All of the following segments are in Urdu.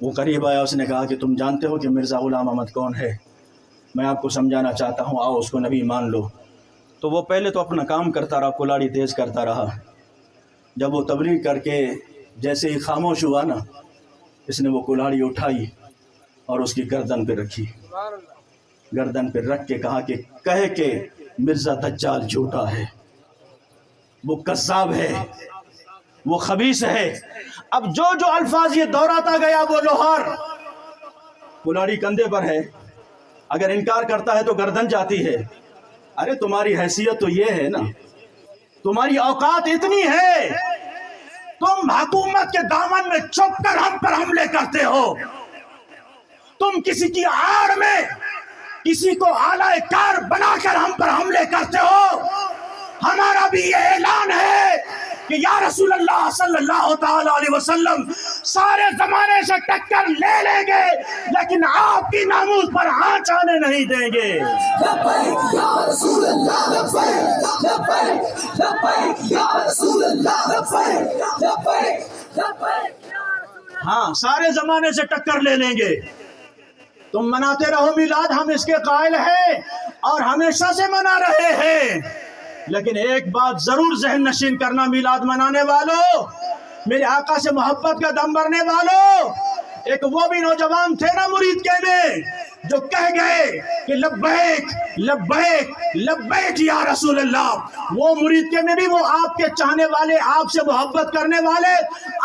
وہ قریب آیا, اس نے کہا کہ تم جانتے ہو کہ مرزا غلام احمد کون ہے؟ میں آپ کو سمجھانا چاہتا ہوں, آؤ اس کو نبی مان لو. تو وہ پہلے تو اپنا کام کرتا رہا, کلاڑی تیز کرتا رہا. جب وہ تبلیغ کر کے جیسے ہی خاموش ہوا نا, اس نے وہ کلاڑی اٹھائی اور اس کی گردن پہ رکھی. گردن پہ رکھ کے کہا کہ کہے کہ مرزا دجال جھوٹا ہے, وہ کذاب ہے, وہ خبیث ہے. اب جو الفاظ یہ دہراتا گیا وہ لوہار, کلاڑی کندھے پر ہے, اگر انکار کرتا ہے تو گردن جاتی ہے. ارے تمہاری حیثیت تو یہ ہے نا, تمہاری اوقات اتنی ہے, تم حکومت کے دامن میں چھپ کر ہم پر حملے کرتے ہو. تم کسی کی آڑ میں کسی کو آلہ کار بنا کر ہم پر حملے کرتے ہو. ہمارا بھی یہ اعلان ہے کہ یا رسول اللہ صلی اللہ تعالی علیہ وسلم سارے زمانے سے ٹکر لے لیں گے, لیکن آپ کی ناموس پر آنچ آنے نہیں دیں گے. لبیک یا رسول اللہ, لبیک لبیک لبیک یا رسول اللہ, لبیک لبیک لبیک. ہاں, سارے زمانے سے ٹکر لے لیں گے. تم مناتے رہو میلاد, ہم اس کے قائل ہیں اور ہمیشہ سے منا رہے ہیں, لیکن ایک بات ضرور ذہن نشین کرنا میلاد منانے والوں, میرے آقا سے محبت کا دم بھرنے والوں. ایک وہ بھی نوجوان تھے نا مرید کے میں, جو کہہ گئے کہ لبیک لبیک لبیک یا رسول اللہ. وہ مرید کے میں بھی وہ آپ کے چاہنے والے, آپ سے محبت کرنے والے,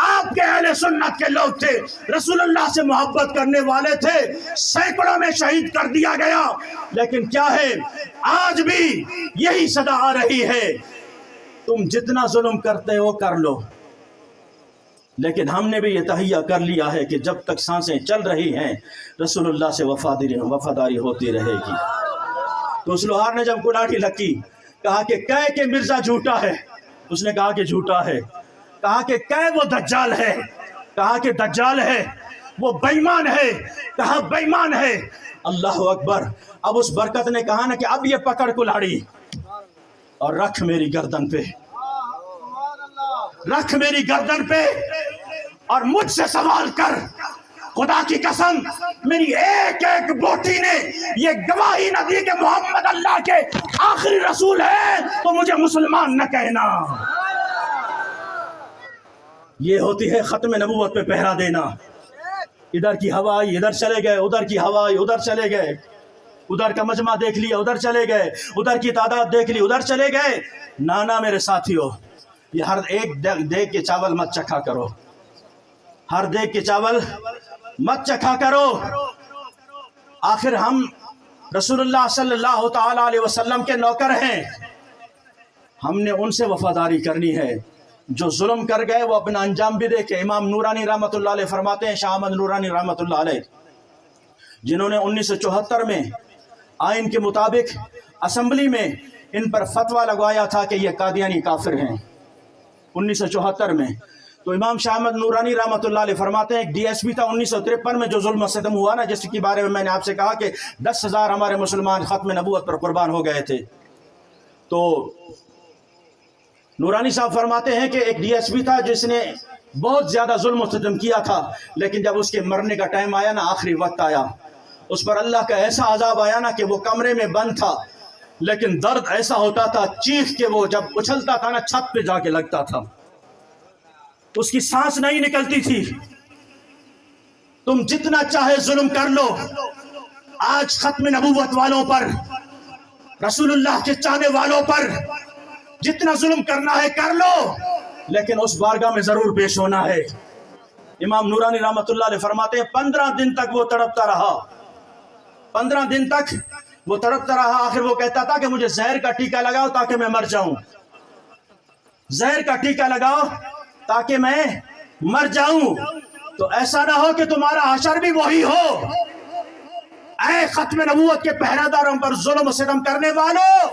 آپ کے اہل سنت کے لوگ تھے, رسول اللہ سے محبت کرنے والے تھے. سینکڑوں میں شہید کر دیا گیا, لیکن کیا ہے آج بھی یہی صدا آ رہی ہے, تم جتنا ظلم کرتے ہو کر لو, لیکن ہم نے بھی یہ تہیہ کر لیا ہے کہ جب تک سانسیں چل رہی ہیں رسول اللہ سے وفاداری ہوتی رہے گی. تو اس لوہار نے جب کلاڑی لکی, کہا کہ کہے کہ مرزا جھوٹا ہے, اس نے کہا کہ جھوٹا ہے. کہا کہ کہے وہ دجال ہے, کہا کہ دجال ہے. وہ بےمان ہے, کہا بےمان ہے. اللہ اکبر. اب اس برکت نے کہا نا کہ اب یہ پکڑ کلاڑی اور رکھ میری گردن پہ, رکھ میری گردن پہ, اور مجھ سے سوال کر. خدا کی قسم میری ایک ایک بوٹی نے یہ گواہی نہ دی کہ محمد اللہ کے آخری رسول ہے تو مجھے مسلمان نہ کہنا. یہ ہوتی ہے ختم نبوت پہ پہرا دینا. ادھر کی ہوائی ادھر چلے گئے, ادھر کی ہوائی ادھر چلے گئے, ادھر کا مجمع دیکھ لیا ادھر چلے گئے, ادھر کی تعداد دیکھ لی ادھر چلے گئے. نانا میرے ساتھیوں, یہ ہر ایک دیگ کے چاول مت چکھا کرو, ہر دیگ کے چاول مت چکھا کرو. آخر ہم رسول اللہ صلی اللہ تعالی علیہ وسلم کے نوکر ہیں, ہم نے ان سے وفاداری کرنی ہے. جو ظلم کر گئے وہ اپنا انجام بھی دیکھے. امام نورانی رحمۃ اللہ علیہ فرماتے ہیں, شاہ احمد نورانی رحمۃ اللہ علیہ, جنہوں نے 1974 میں آئین کے مطابق اسمبلی میں ان پر فتویٰ لگوایا تھا کہ یہ قادیانی کافر ہیں 1974 میں. تو امام شاہ احمد نورانی رحمۃ اللہ علیہ فرماتے ہیں, ایک ڈی ایس پی تھا 1953 میں جو ظلم و ستم ہوا نا, جس کے بارے میں نے آپ سے کہا کہ 10,000 ہمارے مسلمان ختم نبوت پر قربان ہو گئے تھے. تو نورانی صاحب فرماتے ہیں کہ ایک ڈی ایس پی تھا جس نے بہت زیادہ ظلم و ستم کیا تھا, لیکن جب اس کے مرنے کا ٹائم آیا نا, آخری وقت آیا, اس پر اللہ کا ایسا عذاب آیا نا کہ وہ کمرے میں بند تھا, لیکن درد ایسا ہوتا تھا چیخ کے وہ جب اچھلتا تھا نا چھت پہ جا کے لگتا تھا, اس کی سانس نہیں نکلتی تھی. تم جتنا چاہے ظلم کر لو, آج ختم نبوت والوں پر, رسول اللہ کے چاہنے والوں پر جتنا ظلم کرنا ہے کر لو, لیکن اس بارگاہ میں ضرور پیش ہونا ہے. امام نورانی رحمۃ اللہ علیہ فرماتے ہیں 15 دن تک وہ تڑپتا رہا, 15 دن تک وہ تڑپتا رہا. آخر وہ کہتا تھا کہ مجھے زہر کا ٹیکا لگاؤ تاکہ میں مر جاؤں, زہر کا ٹیکا لگاؤ تاکہ میں مر جاؤں. تو ایسا نہ ہو کہ تمہارا حشر بھی وہی ہو. اے ختم نبوت کے پہرہ داروں پر ظلم و ستم کرنے والوں,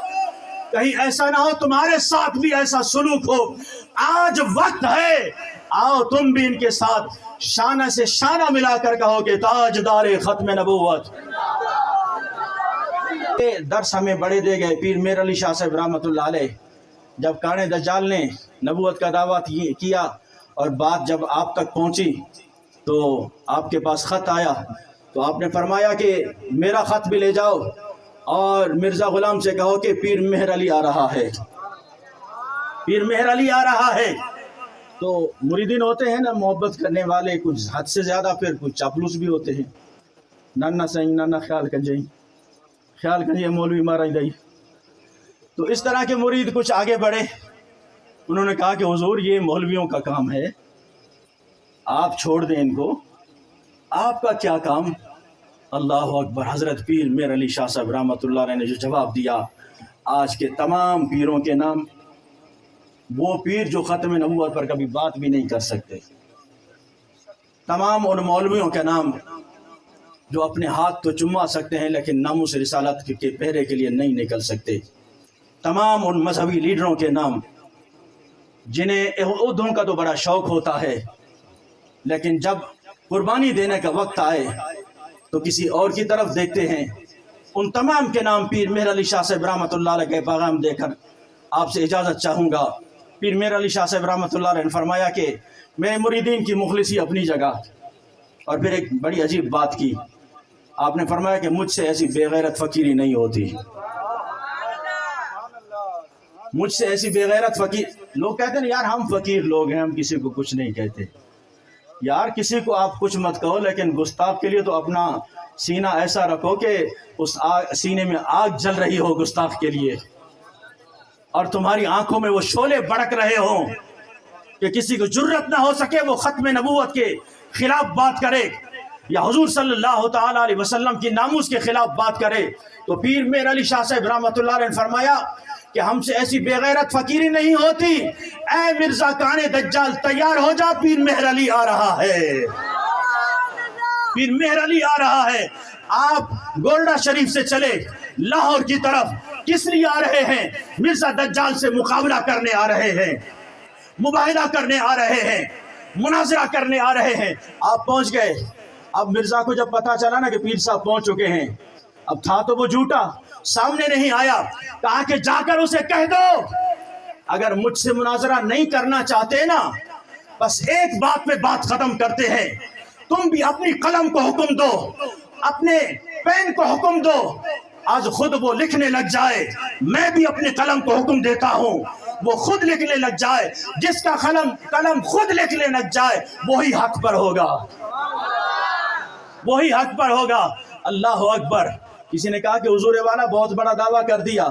کہیں ایسا نہ ہو تمہارے ساتھ بھی ایسا سلوک ہو. آج وقت ہے, آؤ تم بھی ان کے ساتھ شانہ سے شانہ ملا کر کہو کہ تاجدار ختم نبوت. درس ہمیں بڑے دے گئے پیر میر علی شاہ صاحب رحمۃ اللہ علیہ. جب کانے دجال نے نبوت کا دعویٰ کیا اور بات جب آپ تک پہنچی تو آپ کے پاس خط آیا تو آپ نے فرمایا کہ میرا خط بھی لے جاؤ اور مرزا غلام سے کہو کہ پیر مہر علی آ رہا ہے، پیر مہر علی آ رہا ہے۔ تو مریدین ہوتے ہیں نا محبت کرنے والے، کچھ حد سے زیادہ، پھر کچھ چاپلوس بھی ہوتے ہیں، نانا سائیں نانا خیال کنجیں مولوی مارا دئی۔ تو اس طرح کے مرید کچھ آگے بڑھے، انہوں نے کہا کہ حضور یہ مولویوں کا کام ہے، آپ چھوڑ دیں ان کو، آپ کا کیا کام؟ اللہ اکبر۔ حضرت پیر مہر علی شاہ صاحب رحمۃ اللہ علیہ نے جو جواب دیا، آج کے تمام پیروں کے نام، وہ پیر جو ختم نبوت پر کبھی بات بھی نہیں کر سکتے، تمام ان مولویوں کے نام جو اپنے ہاتھ تو چما سکتے ہیں لیکن ناموس رسالت کے پہرے کے لیے نہیں نکل سکتے، تمام ان مذہبی لیڈروں کے نام جنہیں عہدوں کا تو بڑا شوق ہوتا ہے لیکن جب قربانی دینے کا وقت آئے تو کسی اور کی طرف دیکھتے ہیں، ان تمام کے نام پیر مہر علی شاہ صاحب رحمۃ اللہ علیہ کے پیغام دے کر آپ سے اجازت چاہوں گا۔ پیر مہر علی شاہ صاحب رحمۃ اللہ علیہ نے فرمایا کہ میں مریدین کی مخلصی اپنی جگہ، اور پھر ایک بڑی عجیب بات کی، آپ نے فرمایا کہ مجھ سے ایسی بے غیرت فقیری نہیں ہوتی، مجھ سے ایسی بے غیرت فقیر۔ لوگ کہتے ہیں یار ہم فقیر لوگ ہیں، ہم کسی کو کچھ نہیں کہتے۔ یار کسی کو آپ کچھ مت کہو لیکن گستاخ کے لیے تو اپنا سینہ ایسا رکھو کہ اس سینے میں آگ جل رہی ہو گستاخ کے لیے، اور تمہاری آنکھوں میں وہ شعلے بڑک رہے ہوں کہ کسی کو جرت نہ ہو سکے وہ ختم نبوت کے خلاف بات کرے یا حضور صلی اللہ تعالی علیہ وسلم کی ناموس کے خلاف بات کرے۔ تو پیر مہر علی شاہ صاحب رحمۃ اللہ علیہ نے فرمایا کہ ہم سے ایسی بے غیرت فقیری نہیں ہوتی، اے مرزا کان دجال تیار ہو جا، پیر مہر علی آ رہا ہے، پیر مہر علی آ رہا ہے۔ آپ گولڈا شریف سے چلے لاہور کی طرف، کس لیے آ رہے ہیں؟ مرزا دجال سے مقابلہ کرنے آ رہے ہیں، مباہلہ کرنے آ رہے ہیں، مناظرہ کرنے آ رہے ہیں۔ آپ پہنچ گئے، اب مرزا کو جب پتا چلا نا کہ پیر صاحب پہنچ چکے ہیں، اب تھا تو وہ جھوٹا، سامنے نہیں آیا، کہا کہ جا کر اسے کہہ دو اگر مجھ سے مناظرہ نہیں کرنا چاہتے نا، بس ایک بات پہ بات ختم کرتے ہیں، تم بھی اپنی قلم کو حکم دو، اپنے پین کو حکم دو، آج خود وہ لکھنے لگ جائے، میں بھی اپنے قلم کو حکم دیتا ہوں، وہ خود لکھنے لگ جائے، جس کا قلم خود لکھنے لگ جائے وہی حق پر ہوگا، وہی حق پر ہوگا۔ اللہ اکبر۔ کسی نے کہا کہ حضور والا بہت بڑا دعویٰ کر دیا،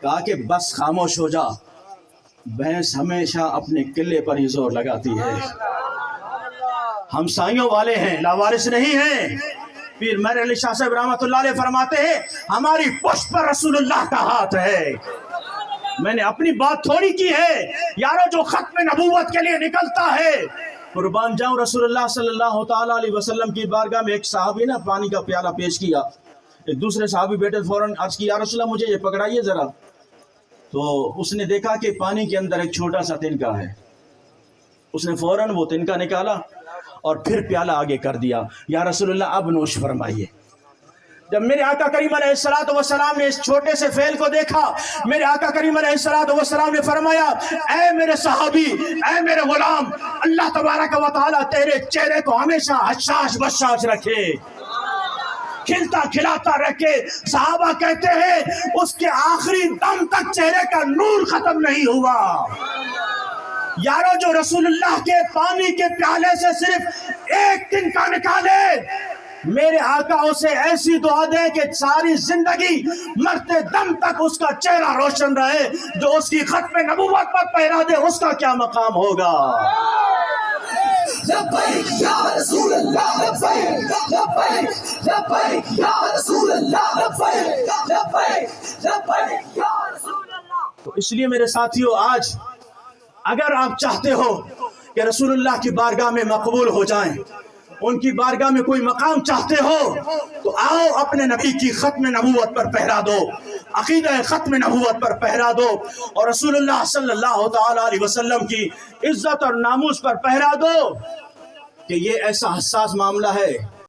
کہا کہ بس خاموش ہو جا، بھینس ہمیشہ اپنے قلعے پر ہی زور لگاتی ہے، ہم سائیوں والے ہیں، لاوارث نہیں ہیں۔ پیر مہر علی شاہ صاحب رحمۃ اللہ علیہ فرماتے ہیں ہماری پشت پر رسول اللہ کا ہاتھ ہے، میں نے اپنی بات تھوڑی کی ہے یارو، جو ختم نبوت کے لیے نکلتا ہے، قربان جاؤں رسول اللہ صلی اللہ تعالیٰ علیہ وسلم کی بارگاہ میں ایک صحابی نے پانی کا پیالہ پیش کیا، ایک دوسرے صحابی بیٹے فوراً عرض کی یا رسول اللہ مجھے یہ پکڑائیے ذرا، تو اس نے دیکھا کہ پانی کے اندر ایک چھوٹا سا تنکا ہے، اس نے فوراً وہ تنکا نکالا اور پھر پیالہ آگے کر دیا، یا رسول اللہ اب نوش فرمائیے۔ جب میرے آقا کریم علیہ السلام نے اس چھوٹے سے فعل کو دیکھا، میرے آقا کریم علیہ السلام نے فرمایا اے میرے صحابی، اے میرے غلام، اللہ تبارک و تعالیٰ تیرے چہرے کو ہمیشہ حشاش بشاش رکھے، کھلتا کھلاتا رکھے۔ صحابہ کہتے ہیں اس کے آخری دم تک چہرے کا نور ختم نہیں ہوا۔ یارو جو رسول اللہ کے پانی کے پیالے سے صرف ایک تنکا نکالے، میرے آقا اسے ایسی دعا دے کہ ساری زندگی مرتے دم تک اس کا چہرہ روشن رہے، جو اس کی ختم نبوت پر پہرا دے اس کا کیا مقام ہوگا۔ لبیک یا رسول اللہ، لبیک لبیک لبیک یا رسول اللہ، لبیک لبیک لبیک یا رسول اللہ۔ تو اس لیے میرے ساتھیوں، آج اگر آپ چاہتے ہو کہ رسول اللہ کی بارگاہ میں مقبول ہو جائیں، ان کی بارگاہ میں کوئی مقام چاہتے ہو، تو آؤ اپنے نبی کی ختم نبوت پر پہرا دو، عقیدہ ختم نبوت پر پہرا دو، اور رسول اللہ صلی اللہ تعالیٰ علیہ وسلم کی عزت اور ناموس پر پہرا دو، کہ یہ ایسا حساس معاملہ ہے